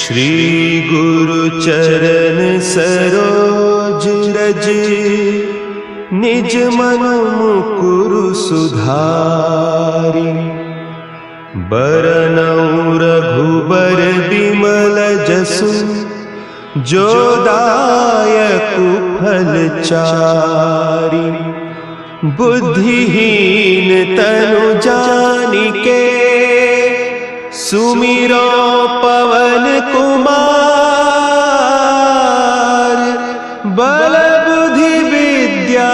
श्री गुरु चरण सरोज रज, निज मन मुकुरु सुधारि। बरनउँ रघुबर बिमल जसु, जो दायकु फल चारि। बुद्धिहीन तनु जानिके, सुमिरो पवन कुमार। बल बुद्धि विद्या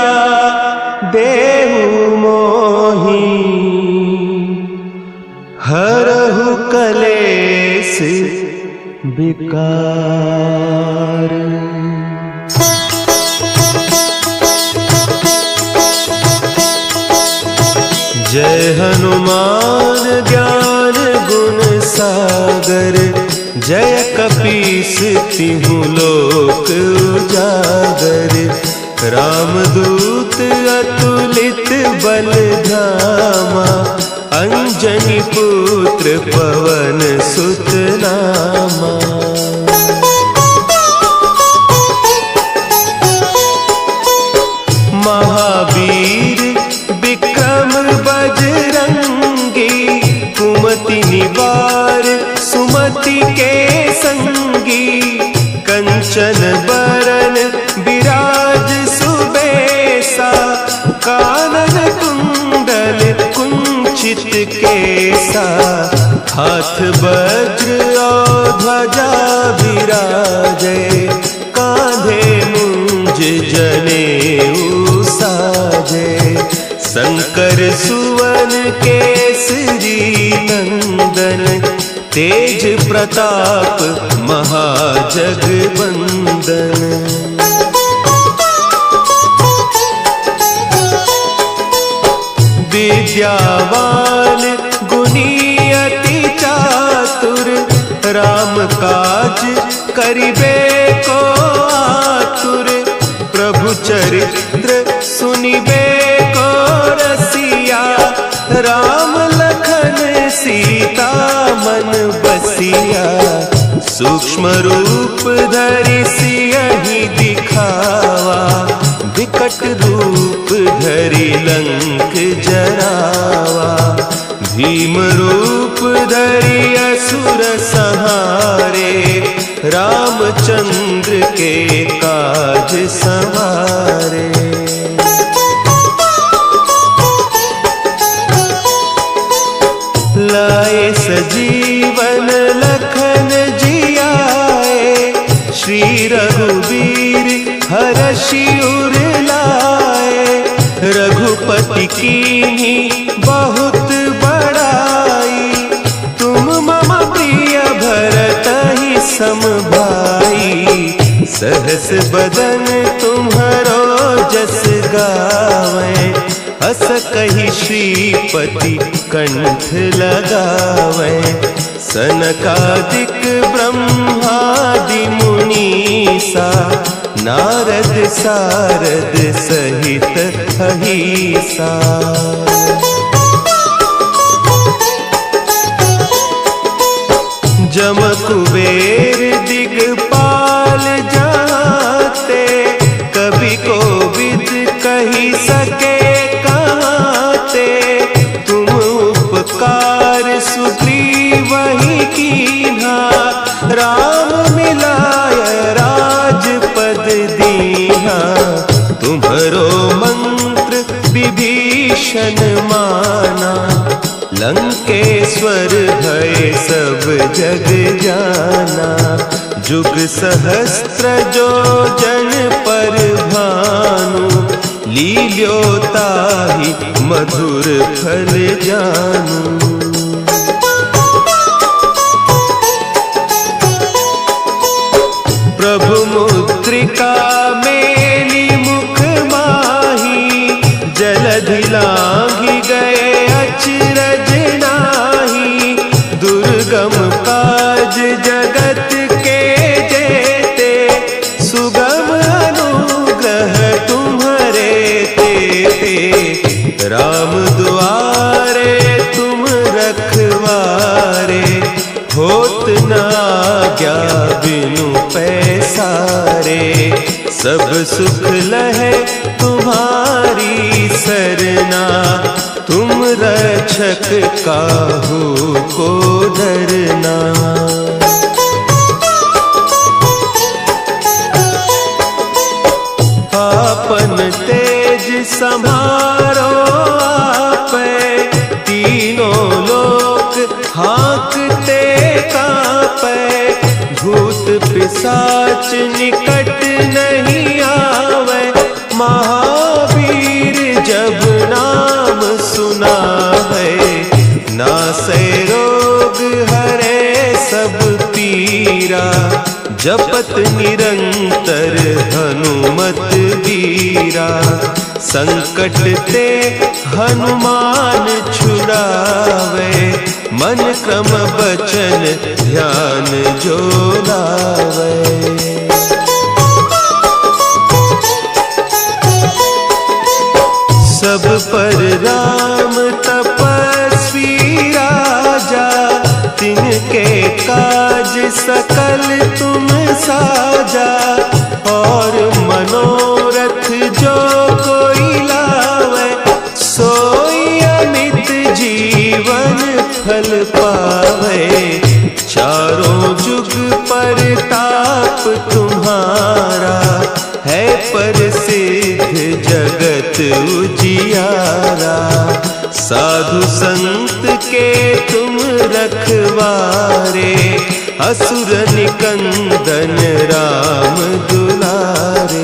देहु मोहि, हरहु कलेस विकार। जय हनुमान ज्ञान गुण सागर, जय कपीस तिहु लोक उजागर। रामदूत अतुलित बल धामा, अंजनी पुत्र पवन सुत नामा। महावीर विक्रम बजरंगी, कुमति निवार सुमति के संगी। कंचन बरन विराज सुबेसा, कानन कुंडल कुंचित केसा। हाथ वज्र और ध्वजा विराजे, कांधे मुंज जनेऊ साजे। शंकर सुवन केसरी नंदन, तेज प्रताप महाजगवंदन। विद्यावान गुणी अति चातुर, राम काज करिबे को आतुर। प्रभु चरित्र सुनिबे को रसिया, राम लखन सीता मन बसिया। सूक्ष्म रूप धरि सियहि दिखावा, विकट रूप धरि लंक जरावा। भीम रूप धरि असुर संहारे, रामचंद्र के काज संवारे। लाए सजीवन लखन जियाए, श्री रघुवीर हरषि उर लाए। रघुपति कीन्ही बहुत बड़ाई, तुम मम प्रिय भरतहि सम भाई। सहस बदन तुम्हरो जस गावें, हस कहि श्रीपति कंठ लगावें। सनकादिक ब्रह्मादि मुनीसा, नारद सारद सहित अहीसा। जम कुबेर दिगपाल जाते, कवि कोविद कहि सके कहते। तुम उपकार सुग्रीवहि कीन्हा, राम मिलाय राजपद दीन्हा। तुम्हरो मंत्र विभीषण माना, लंकेश्वर भय सब जग जाना। जुग सहस्त्र जो जन पर भानु, लील्योताहि मधुर फल जानू। प्रभु मुद्रिका मेली मुख माही, जलधि लांघि गए अचरज नाही। दुर्गम काज जगत के जेते, सुगम अनुग्रह तुम्हरे तेते। राम दुआरे तुम रखवारे, होत न आज्ञा बिनु पैसारे। सब सुख लहे तुम्हारी सरना, तुम रक्षक काहू को डरना। आपन तेज सम्हारो आपे, तीनों लोक हाँकते कांपे। भूत पिशाच निकट नहीं आवे, महावीर जब नाम सुनावे। नासै रोग हरे सब पीरा, जपत निरंतर हनुमत बीरा। संकट ते हनुमान छुड़ावे, मन क्रम बचन ध्यान जो लावे। सब पर राम तपस्वी राजा, तिनके काज सकल तुम साजा। और मनोरथ जो कोई लावे, सोई अमित जीवन फल पावे। चारों जुग परताप तुम्हारा, है प्रसिद्ध जगत उजियारा। साधु संत के तुम रखवारे, असुर निकंदन राम दुलारे।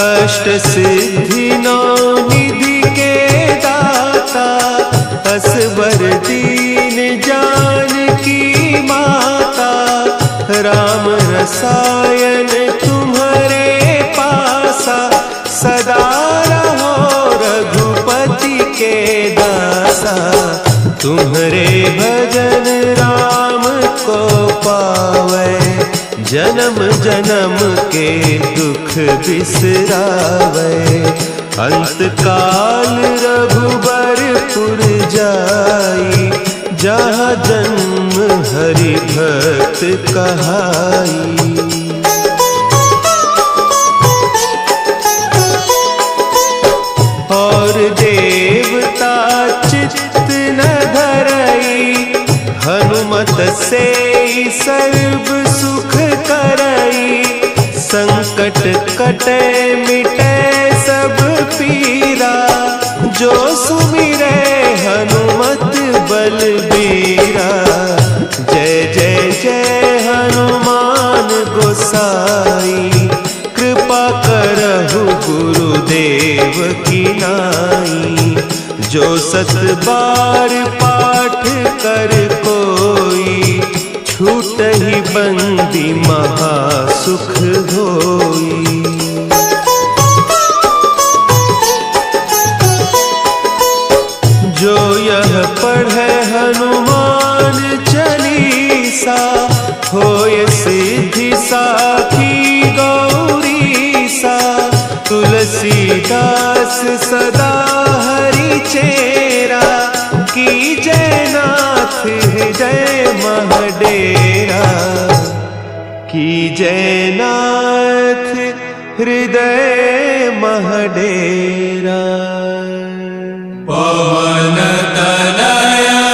अष्ट सिद्धि नौ निधि के दाता, असवर दीन जानकी माता। राम रसायन तुम्हारे पासा, सदा रहो रघुपति के दासा। तुम्हारे भजन राम को पावे, जन्म जन्म के दुख बिसरावे। अंत काल रघुबरपुर जाई, जहाँ जन्म हरि भक्त कहाई। और देवता चित्त न धरई, हनुमत से सर्व सुख करई। संकट कटे मिटे सब पीरा, जो सुमिरे हनुमत बलबीरा। जय जय जय हनुमान गोसाई, कृपा करहु गुरुदेव की नाई। जो सत बार पाठ कर कोई, छूटहि बंदी महासुख होई। जो यह पढ़े हनुमान चालीसा, होय सिद्धि साखी गौरीसा। तुलसीदास सदा हरि चेरा, की जय नाथ हृदय महडेरा। की जय नाथ हृदय महडेरा। पवन तनया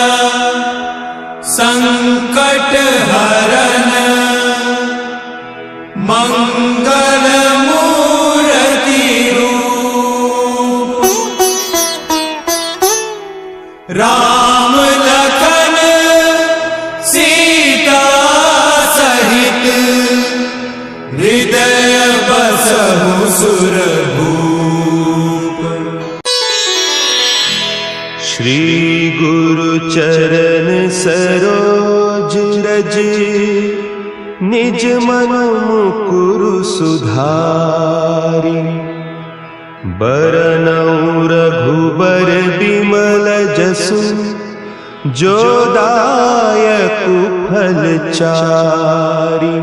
संकट हरन, मंगल मूर्ति रूप। राम लखन सीता सहित, हृदय बसहु सुरभूप। श्री गुरु चरण सरोज रज, निज मन मुकुरु सुधारि। बरनउँ रघुबर बिमल जसु, जो दायकु फल चारि।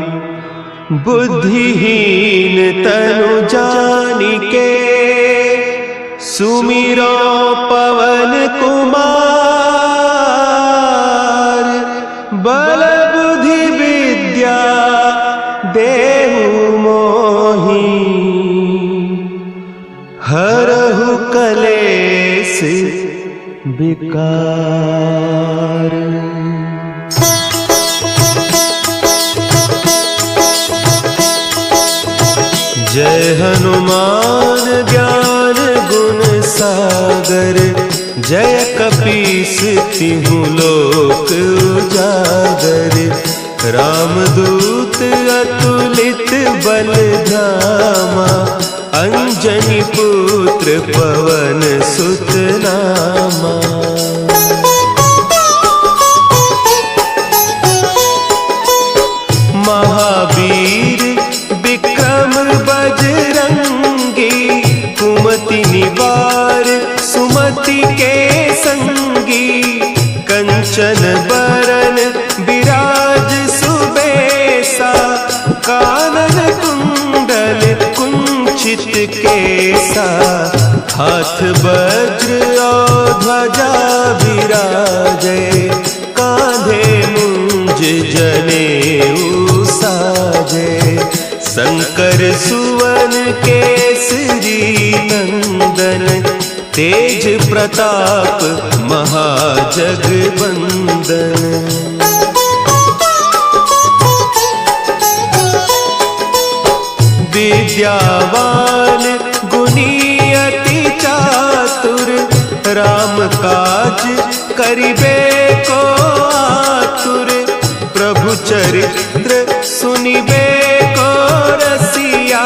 बुद्धिहीन तनु जानिके, सुमिरो क्लेश विकार। जय हनुमान ज्ञान गुण सागर, जय कपीस तिहु लोक उजागर। रामदूत अतुलित बल धामा, अंजनी पुत्र पवन सुत नामा। महावीर विक्रम बजरंगी, कुमति निवार सुमति के संगी। कंचन बरन विराज सुबेसा, कानन कुंडल कुंचित केसा। हाथ वज्र और ध्वजा विराजे, कांधे मुंज जनेऊ साजे। शंकर सुवन केसरी नंदन, तेज प्रताप महाजगवंदन। विद्यावान गुणी अति चातुर, राम काज करिबे को आतुर। प्रभु चरित्र सुनिबे को रसिया,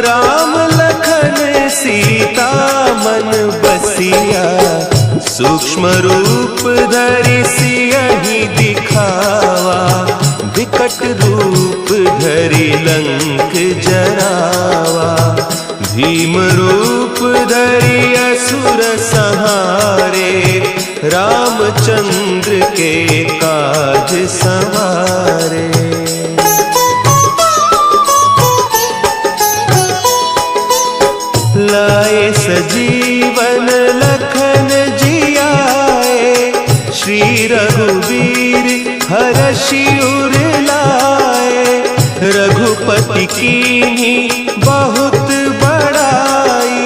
राम लखन सीता मन बसिया। सूक्ष्म रूप धरि सियहि दिखावा, विकट रूप धरि लंक जरावा। भीम रूप धरि असुर संहारे, रामचंद्र के काज संवारे। लाए सजीवन लखन जियाए, श्री रघुवीर हरषि उर लाए। रघुपति कीन्ही बहुत बड़ाई,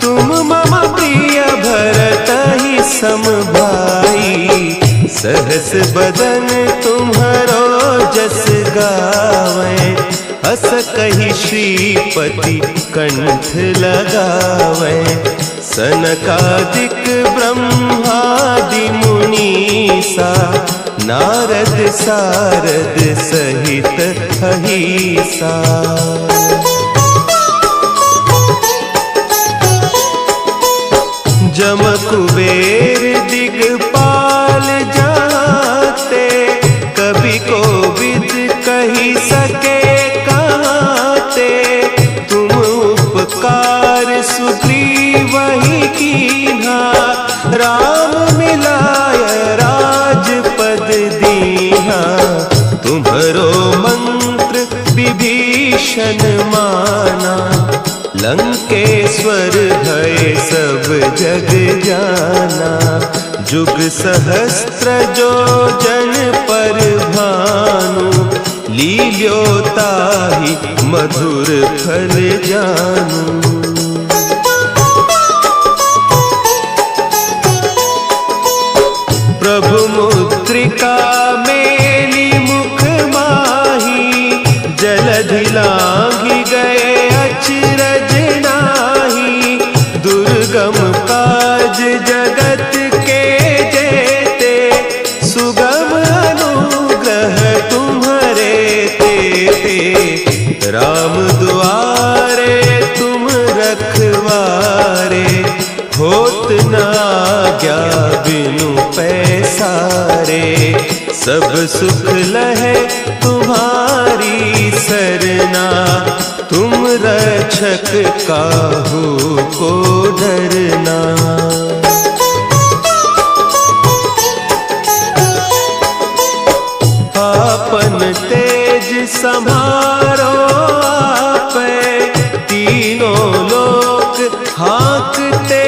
तुम मम प्रिय भरतहि सम भाई। सहस बदन तुम्हरो जस गावें, हस कहि श्रीपति कंठ लगावें। सनकादिक ब्रह्मादि मुनीसा, नारद सारद सहित अहीसा। जम कुबेर दिगपाल जाते, कवि कोविद कही सके कहते। तुम उपकार सुग्रीवहि कीन्हा, राम मिलाय राजपद दीन्हा। तुम्हरो मंत्र विभीषण माना, लंकेश्वर भय सब जग जाना। जुग सहस्त्र जो जन पर भानु, लील्योताहि मधुर फल जानू। प्रभु मुद्रिका मेली मुख माही, जलधि लांघि गए अचरज नाही। दुर्गम काज जगत के जेते, सुगम अनुग्रह तुम्हरे तेते। राम दुआरे तुम रखवारे, होत न आज्ञा बिनु पैसारे। सब सुख लहे तुम्हारी सरना, तुम रक्षक काहू को डरना। आपन तेज समारो आपे, तीनों लोक हाँकते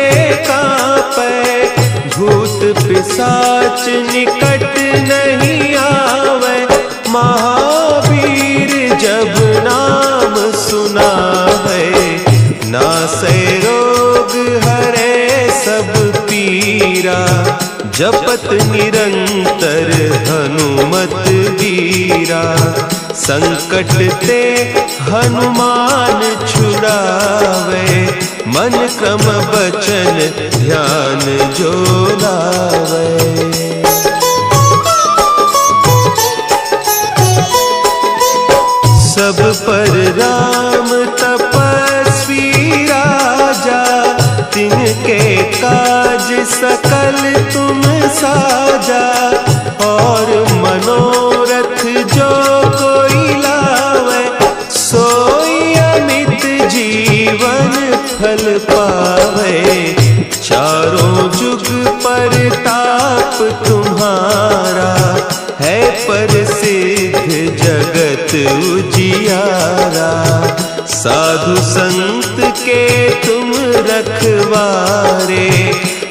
कांपे। भूत पिशाच निकट नहीं आवे, महावीर जब नाम सुना है। नासै रोग हरे सब कबीरा, जपत निरंतर हनुमत वीरा। संकट ते हनुमान छुड़ावे, मन क्रम बचन ध्यान जो लावे। सब पर राम तपस्वी राजा, तिनके काज सकल तुम साजा। और मनोरथ जो कोई लावे, सोई अमित जीवन फल पावे। चारों जुग परताप तुम्हारा, है प्रसिद्ध जगत उजियारा। साधु संत के तुम रखवारे,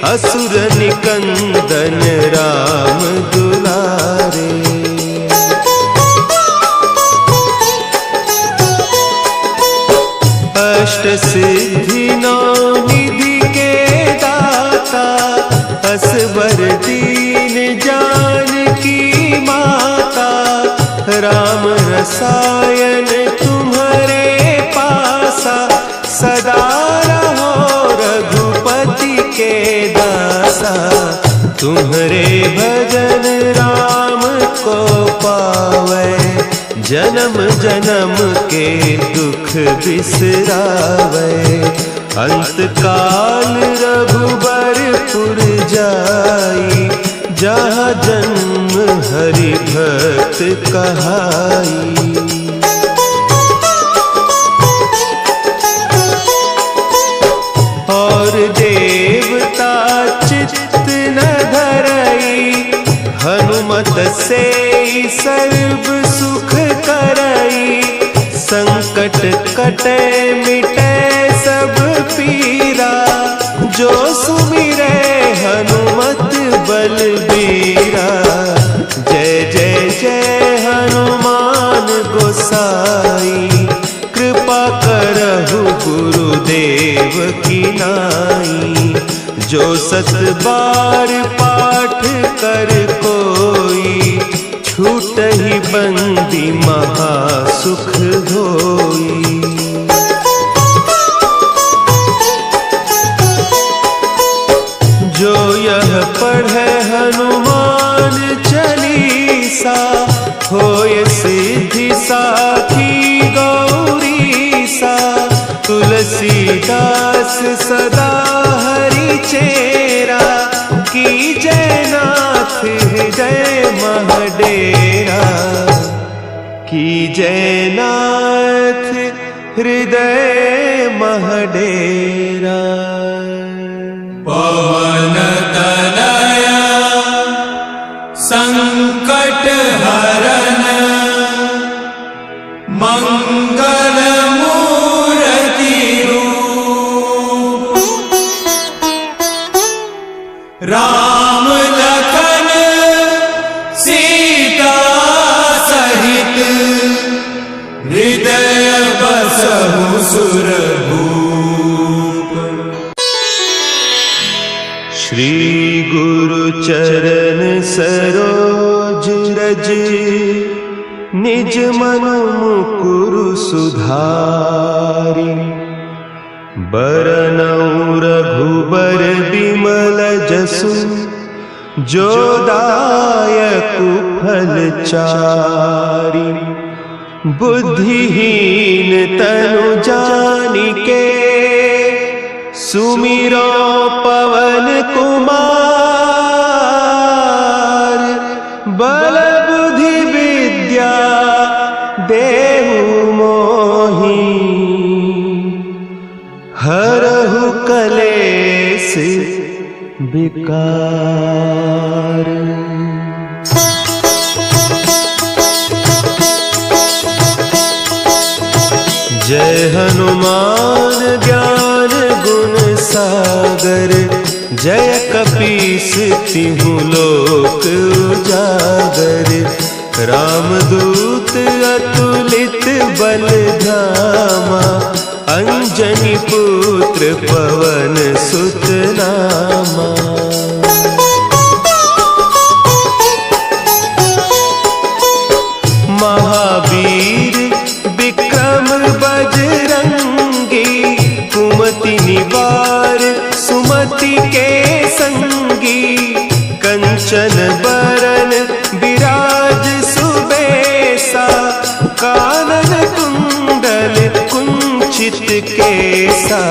असुर निकंदन राम दुलारे। अष्ट सिद्धि नौ निधि के दाता, असवर दीन जानकी माता। राम रसायन तुम्हारे पासा, सदा रहो रघुपति के दासा। तुम्हारे भजन राम को पावे, जन्म जन्म के दुख बिसरावे। अंत काल रघुबरपुर जाई, जहाँ जन्म हरि भक्त कहाई। और देवता चित्त न धरई, हनुमत से सर्व सुख करई। संकट कटे मिटे सब पीरा, जो सुमिरे हनुमत बलबीरा। जय जय जय हनुमान गोसाई, कृपा करहु गुरुदेव की नाई। जो 7 बार पाठ कर कोई, छूटहि बंदी महासुख होई। जो यह पढ़े हनुमान चालीसा, होय सिद्धि साखी गौरीसा। तुलसीदास सदा हरि चेरा, कीजय नाथ हृदय महडेरा। कीजय नाथ हृदय महडेरा। पवन तनया संकट हरन, मंगल मूर्ति रूप। राम लखन सीता सहित, हृदय बसहु सुरभूप। श्री गुरु चरण सरोज रज, निज मन मुकुरु सुधारि। बरनउँ रघुबर बिमल जसु, जो दायकु फल चारि। बुद्धिहीन तनु जानिके, सुमिरो पवन कुमार। बल बुद्धि विद्या देहु मोहि, हरहु कलेस विकार। जय हनुमान ज्ञान गुण सागर, जय कपीस तिहु लोक उजागर। रामदूत अतुलित बल धामा, अंजनी पुत्र पवन सुत नामा। संगी, कंचन बरन विराज सुबेसा, कानन कुंडल कुंचित केसा,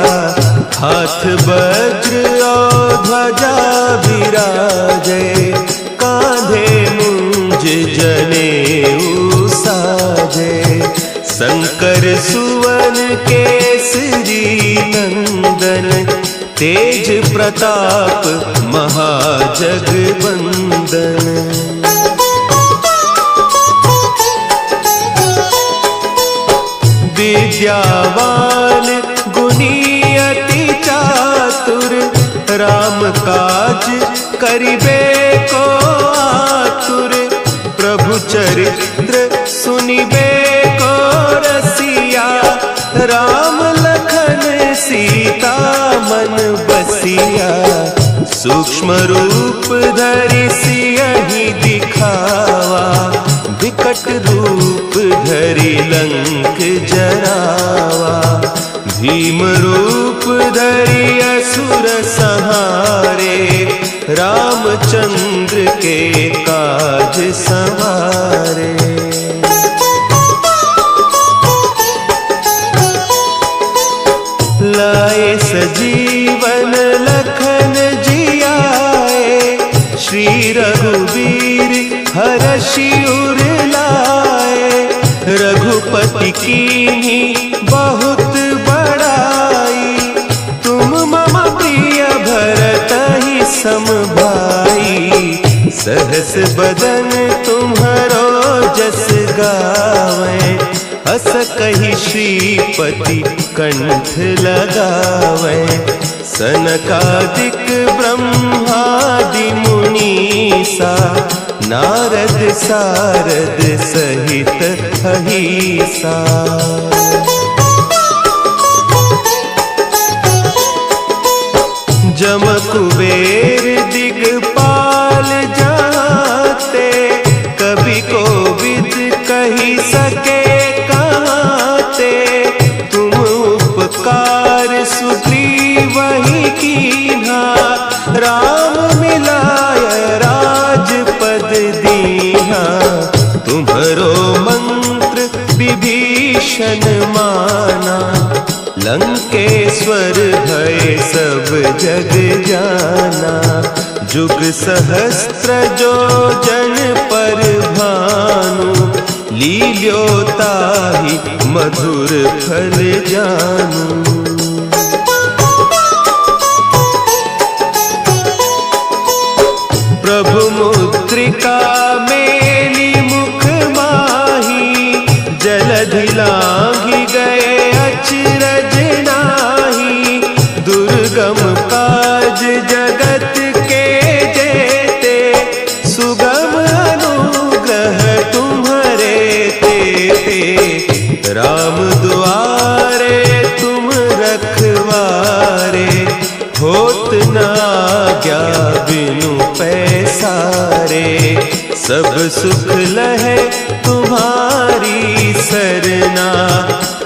हाथ वज्र और ध्वजा विराजे, कांधे मुंज जनेऊ साजे, शंकर सुवन केसरी नंदन, तेज प्रताप महाजगबंदन। विद्यावान गुणी अति चातुर, राम काज करिबे को आतुर, प्रभु चरित्र सुनिबे को रसिया, राम लखन सीता मन बसिया, सूक्ष्म रूप धरि सियहि दिखावा, विकट रूप धरि लंक जरावा, भीम रूप धरि असुर संहारे, रामचंद्र के काज संवारे। लाए सजीवन लखन जियाए, श्री रघुवीर हरषि उर लाए, रघुपति कीन्ही बहुत बड़ाई, तुम मम प्रिय भरतहि सम भाई, सहस बदन तुम्हरो जस गावे, हस कहि श्रीपति कंठ लगावे, सनकादिक ब्रह्मादि मुनीसा, नारद सारद सहित अहीसा। जम कुबेर दिगपाल जाते, कवि कोविद कही सके कहते, तुम उपकार सुग्रीवहि कीन्हा, राम मिलाय राजपद दीन्हा, तुम्हरो मंत्र विभीषण माना, लंकेश्वर भय सब जग जाना, जुग सहस्त्र जो जन पर भानु, लील्योताहि मधुर फल जानू। प्रभु मुद्रिका मेली मुख माही, जलधि लांघि गए अचरज नाही, दुर्गम काज जगत के जेते, सुगम अनुग्रह तुम्हरे तेते, राम दुआरे तुम रखवारे, होत न आज्ञा बिनु पैसारे, सब सुख लहे तुम्हारी सरना,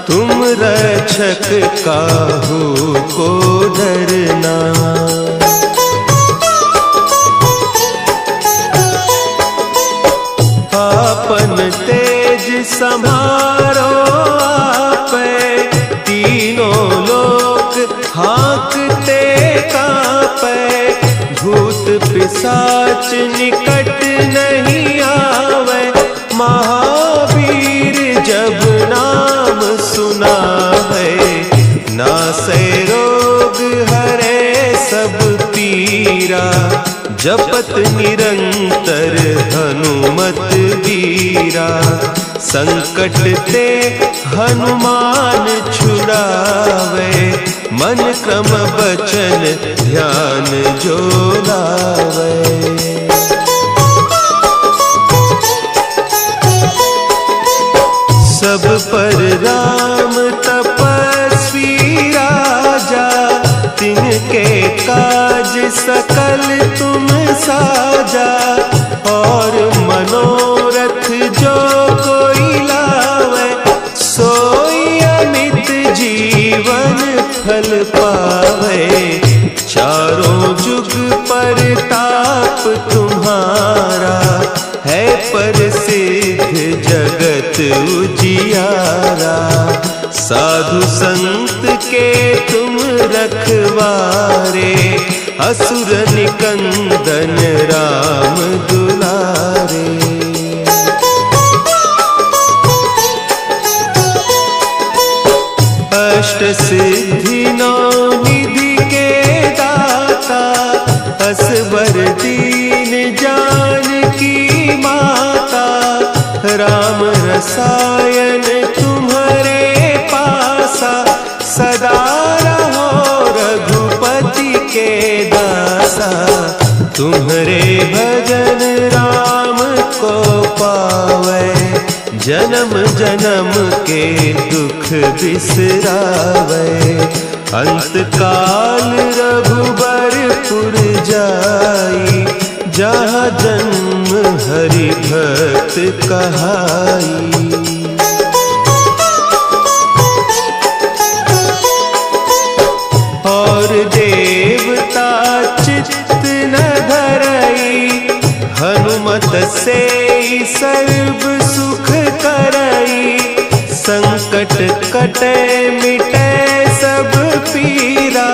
तुम रक्षक काहू को डरना। आपन तेज समारो आपै, तीनों लोक हाँकते कांपै, भूत पिशाच निकट नहीं आवे, महावीर जब नाम सुना है, नासै रोग हरे सब पीरा, जपत निरंतर हनुमत वीरा, संकट ते हनुमान छुड़ावे, मन क्रम बचन ध्यान जो लावे। सब पर राम तपस्वी राजा, तिनके काज सकल तुम साजा, और मनोरथ जो कोई लावे, सोई अमित जीवन फल पावे, चारों जुग परताप तुम्हारा, है प्रसिद्ध जगत उजियारा। साधु संत के तुम रखवारे, असुर निकंदन राम दुलारे। अष्ट सिद्धि नौ निधि के दाता, असबर दीन जानकी माता। राम रसायन तुम्हारे पासा, सदा रहो रघुपति के दासा। तुम्हारे भजन राम को पावे, जन्म जन्म के दुख बिसरावे। अंत काल रघुबरपुर जाई, जहाँ जन्म हरि भक्त कहाई। और देवता चित्त न धरई, हनुमत से सर्व सुख करई। संकट कटे मिटे सब पीरा,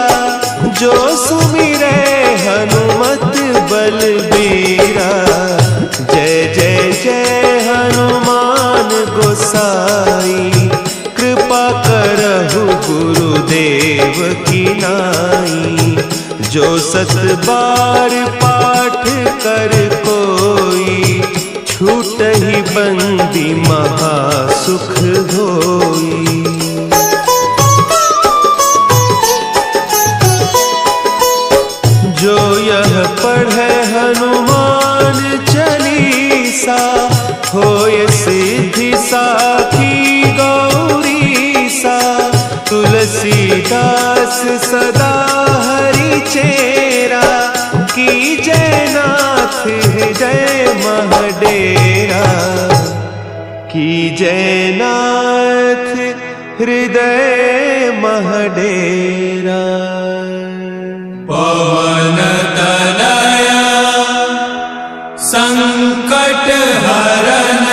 जो सुमिरे हनुमत बलबीरा। जय जय जय हनुमान गोसाई, कृपा करहु गुरुदेव की नाई। जो सत बार पाठ कर कोई, छूटहि बंदी महासुख होई। जो यह पढ़े हनुमान चालीसा, होय सिद्धि साखी गौरीसा। तुलसीदास सदा हरि चेरा, की जयनाथ हृदय महडेरा। की जयनाथ हृदय महडेरा। पवन तनया संकट हरन,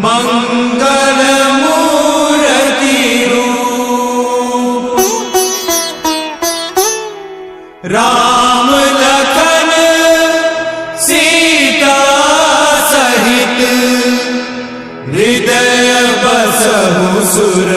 मंगल मूर्ति रूप। राम लखन सीता सहित, हृदय बसहु सुर